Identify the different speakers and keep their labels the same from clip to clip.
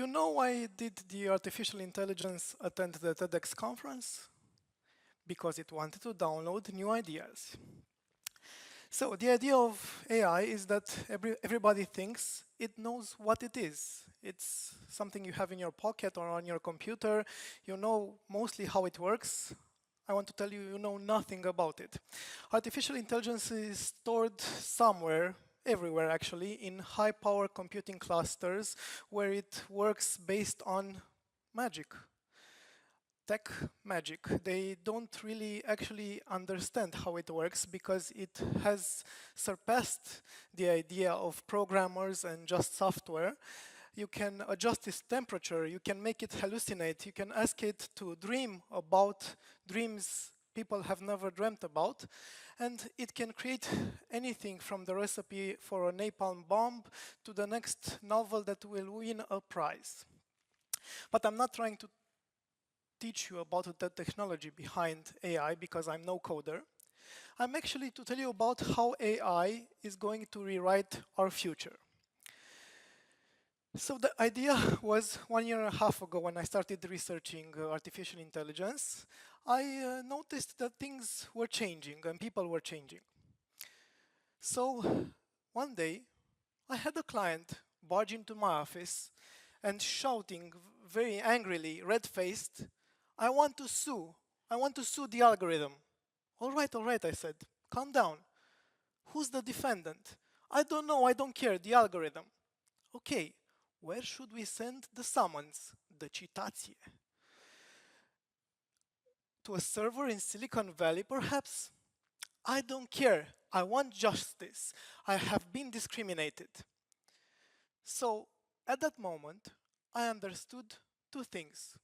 Speaker 1: You know why did the artificial intelligence attend the TEDx conference? Because it wanted to download new ideas. So the idea of AI is that everybody thinks it knows what it is. It's something you have in your pocket or on your computer. You know mostly how it works. I want to tell you, you know nothing about it. Artificial intelligence is stored somewhere, everywhere actually, in high-power computing clusters where it works based on magic. Tech magic. They don't really actually understand how it works because it has surpassed the idea of programmers and just software. You can adjust its temperature, you can make it hallucinate, you can ask it to dream about dreams people have never dreamt about, and it can create anything from the recipe for a napalm bomb to the next novel that will win a prize. But I'm not trying to teach you about the technology behind AI because I'm no coder. I'm actually to tell you about how AI is going to rewrite our future. So the idea was 1.5 years ago when I started researching artificial intelligence. I noticed that things were changing and people were changing. So one day I had a client barge into my office and shouting very angrily, red-faced, I want to sue the algorithm. All right, I said, calm down. Who's the defendant? I don't know, I don't care, the algorithm. Okay, where should we send the summons, the citație? To a server in Silicon Valley, perhaps? I don't care, I want justice. I have been discriminated. So, at that moment, I understood two things.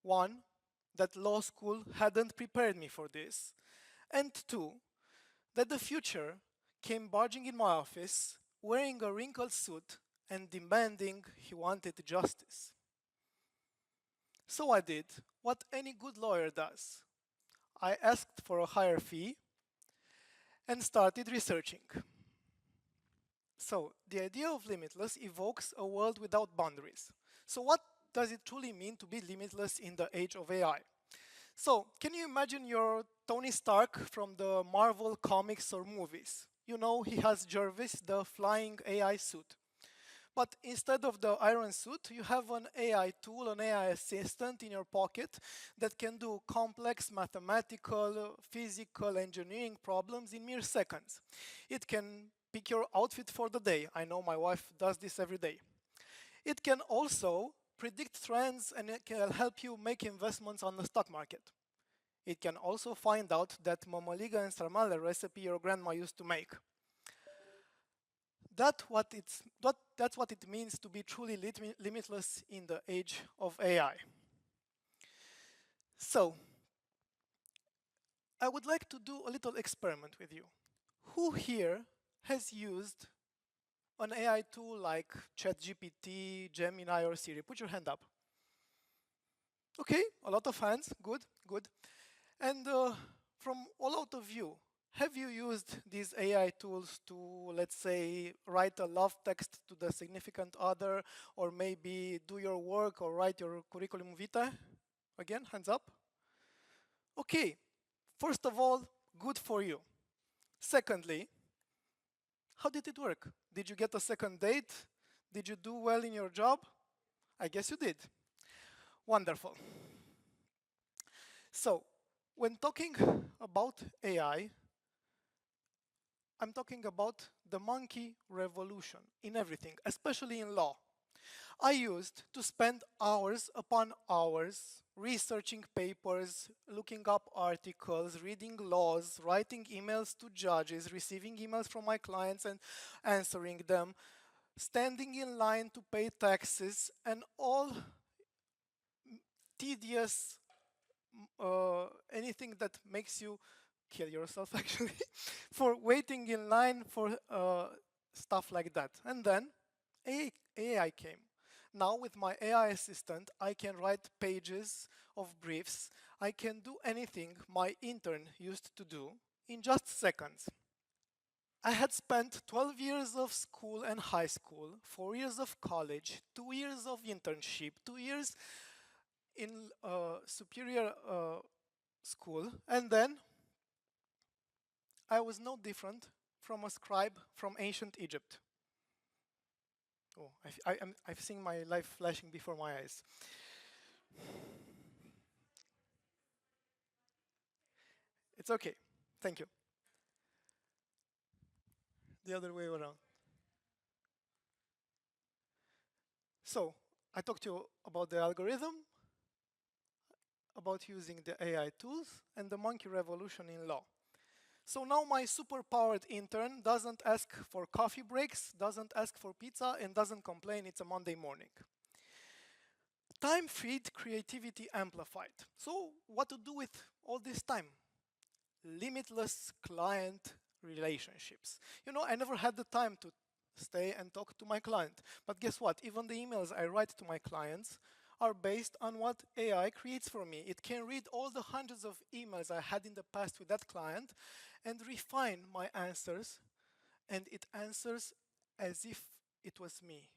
Speaker 1: One, that law school hadn't prepared me for this. And two, that the future came barging in my office, wearing a wrinkled suit and demanding he wanted justice. So I did what any good lawyer does. I asked for a higher fee and started researching. So the idea of limitless evokes a world without boundaries. So what does it truly mean to be limitless in the age of AI? So can you imagine your Tony Stark from the Marvel comics or movies? You know, he has Jarvis, the flying AI suit. But instead of the iron suit, you have an AI tool, an AI assistant in your pocket that can do complex mathematical, physical, engineering problems in mere seconds. It can pick your outfit for the day. I know my wife does this every day. It can also predict trends and it can help you make investments on the stock market. It can also find out that mămăligă and sarmale recipe your grandma used to make. That's what it means to be truly limitless in the age of AI. So, I would like to do a little experiment with you. Who here has used an AI tool like ChatGPT, Gemini, or Siri? Put your hand up. Okay, a lot of hands, good, good. And from all out of you, have you used these AI tools to, let's say, write a love text to the significant other, or maybe do your work or write your curriculum vitae? Again, hands up. Okay, first of all, good for you. Secondly, how did it work? Did you get a second date? Did you do well in your job? I guess you did. Wonderful. So, when talking about AI, I'm talking about the monkey revolution in everything, especially in law. I used to spend hours upon hours researching papers, looking up articles, reading laws, writing emails to judges, receiving emails from my clients and answering them, standing in line to pay taxes, and all tedious, anything that makes you kill yourself actually, for waiting in line for stuff like that. And then AI came. Now with my AI assistant, I can write pages of briefs. I can do anything my intern used to do in just seconds. I had spent 12 years of school and high school, 4 years of college, 2 years of internship, 2 years in superior school, and then I was no different from a scribe from ancient Egypt. Oh, I've seen my life flashing before my eyes. It's okay. Thank you. The other way around. So, I talked to you about the algorithm, about using the AI tools, and the monkey revolution in law. So now my super-powered intern doesn't ask for coffee breaks, doesn't ask for pizza, and doesn't complain it's a Monday morning. Time freed, creativity amplified. So what to do with all this time? Limitless client relationships. You know, I never had the time to stay and talk to my client. But guess what? Even the emails I write to my clients are based on what AI creates for me. It can read all the hundreds of emails I had in the past with that client and refine my answers, and it answers as if it was me,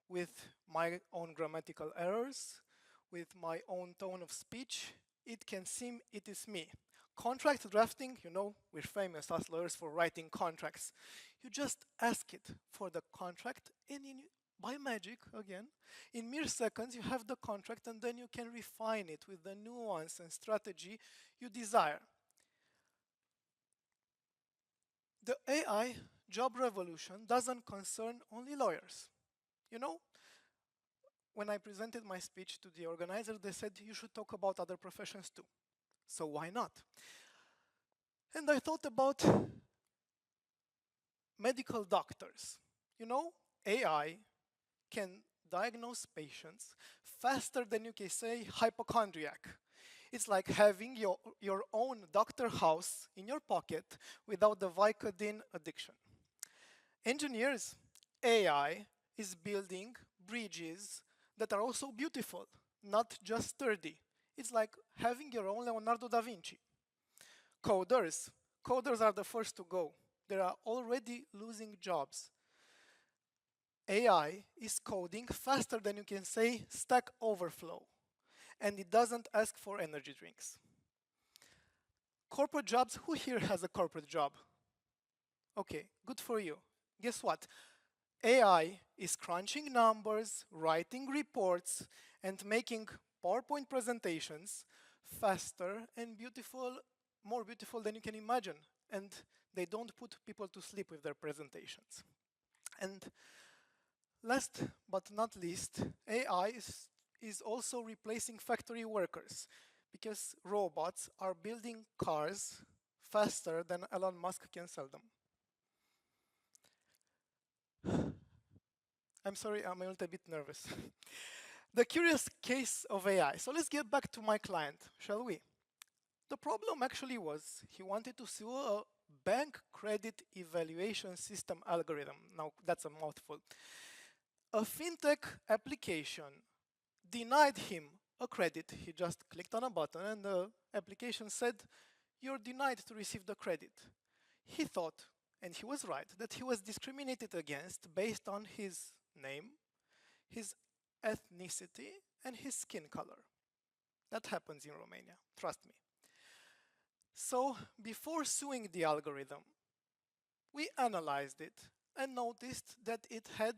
Speaker 1: with my own grammatical errors, with my own tone of speech. It can seem it is me. Contract drafting, you know, we're famous as lawyers for writing contracts. You just ask it for the contract, and by magic, again, in mere seconds you have the contract, and then you can refine it with the nuance and strategy you desire. The AI job revolution doesn't concern only lawyers. You know, when I presented my speech to the organizer, they said you should talk about other professions too. So why not? And I thought about medical doctors. You know, AI can diagnose patients faster than you can say hypochondriac. It's like having your own doctor house in your pocket without the Vicodin addiction. Engineers, AI is building bridges that are also beautiful, not just sturdy. It's like having your own Leonardo da Vinci. Coders are the first to go. They are already losing jobs. AI is coding faster than you can say Stack Overflow, and it doesn't ask for energy drinks. Corporate jobs, who here has a corporate job? Okay, good for you. Guess what? AI is crunching numbers, writing reports, and making PowerPoint presentations faster and beautiful, more beautiful than you can imagine. And they don't put people to sleep with their presentations. And last but not least, AI is also replacing factory workers, because robots are building cars faster than Elon Musk can sell them. I'm sorry, I'm a little bit nervous. The curious case of AI. So let's get back to my client, shall we? The problem actually was he wanted to sue a bank credit evaluation system algorithm. Now, that's a mouthful. A fintech application denied him a credit. He just clicked on a button and the application said, "You're denied to receive the credit." He thought, and he was right, that he was discriminated against based on his name, his ethnicity, and his skin color. That happens in Romania, trust me. So before suing the algorithm, we analyzed it and noticed that it had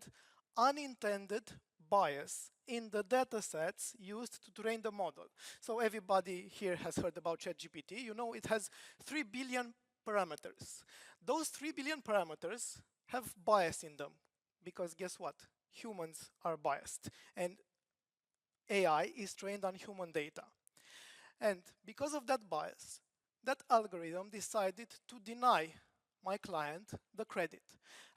Speaker 1: unintended bias in the data sets used to train the model. So everybody here has heard about ChatGPT. You know, it has 3 billion parameters. Those 3 billion parameters have bias in them, because guess what? Humans are biased, and AI is trained on human data. And because of that bias, that algorithm decided to deny my client the credit.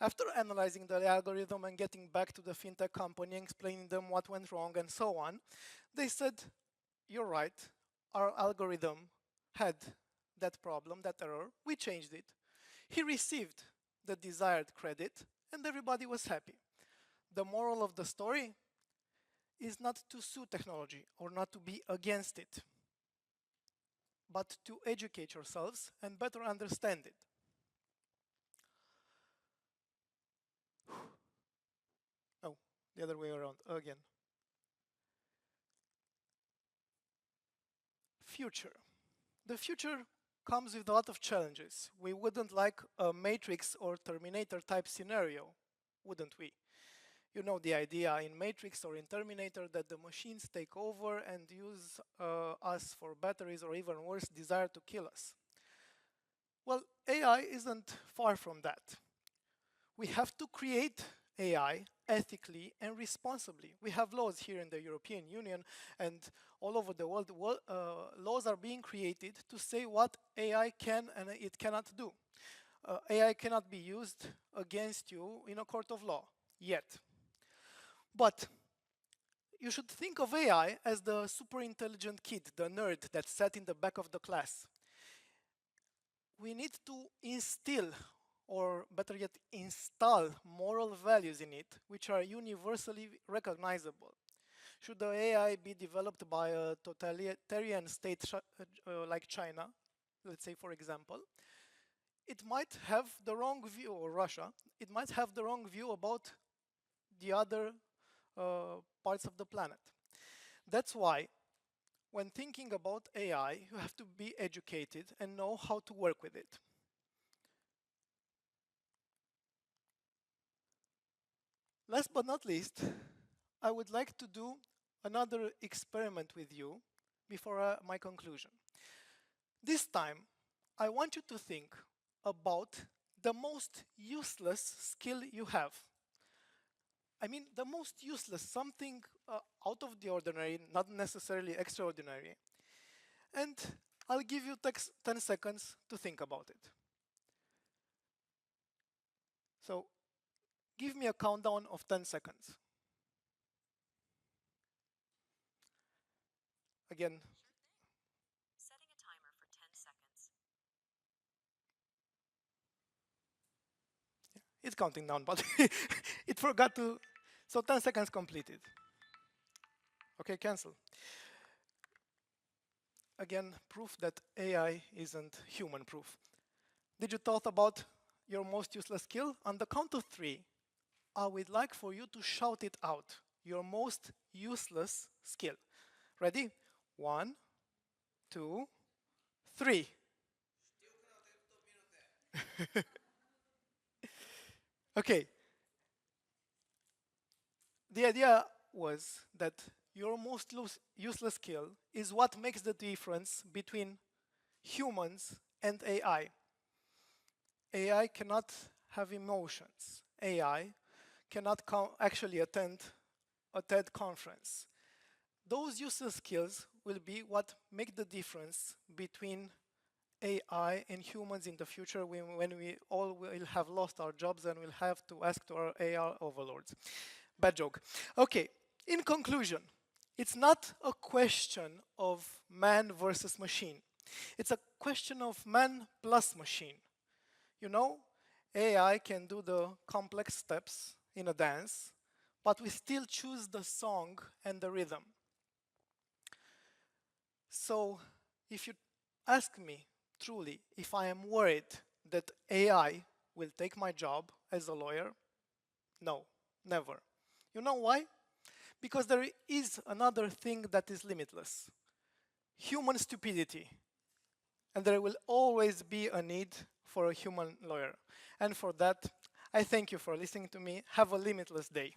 Speaker 1: After analyzing the algorithm and getting back to the fintech company, explaining them what went wrong and so on, they said, "You're right, our algorithm had that problem, that error, we changed it." He received the desired credit and everybody was happy. The moral of the story is not to sue technology or not to be against it, but to educate yourselves and better understand it. the other way around again. Future. The future comes with a lot of challenges. We wouldn't like a Matrix or Terminator type scenario, wouldn't we? You know the idea in Matrix or in Terminator that the machines take over and use us for batteries, or even worse, desire to kill us. Well, AI isn't far from that. We have to create AI ethically and responsibly. We have laws here in the European Union and all over the world. Laws are being created to say what AI can and it cannot do. AI cannot be used against you in a court of law, yet. But you should think of AI as the super intelligent kid, the nerd that sat in the back of the class. We need to instill, or better yet, install moral values in it, which are universally recognizable. Should the AI be developed by a totalitarian state like China, let's say for example, it might have the wrong view, or Russia, it might have the wrong view about the other parts of the planet. That's why, when thinking about AI, you have to be educated and know how to work with it. Last but not least, I would like to do another experiment with you before my conclusion. This time, I want you to think about the most useless skill you have. I mean, the most useless, something out of the ordinary, not necessarily extraordinary. And I'll give you 10 seconds to think about it. So, give me a countdown of 10 seconds. Again.
Speaker 2: Setting a timer for 10 seconds.
Speaker 1: Yeah, it's counting down, but it forgot to. So 10 seconds completed. Okay, cancel. Again, proof that AI isn't human proof. Did you thought about your most useless skill? On the count of 3, I would like for you to shout it out. Your most useless skill. Ready? 1, 2, 3. Okay. The idea was that your most useless skill is what makes the difference between humans and AI. AI cannot have emotions. AI cannot actually attend a TED conference. Those useless skills will be what make the difference between AI and humans in the future, when we all will have lost our jobs and will have to ask to our AI overlords. Bad joke. Okay, in conclusion, it's not a question of man versus machine. It's a question of man plus machine. You know, AI can do the complex steps in a dance, but we still choose the song and the rhythm. So, if you ask me truly if I am worried that AI will take my job as a lawyer, no, never. You know why? Because there is another thing that is limitless: human stupidity. And there will always be a need for a human lawyer. And for that, I thank you for listening to me. Have a limitless day.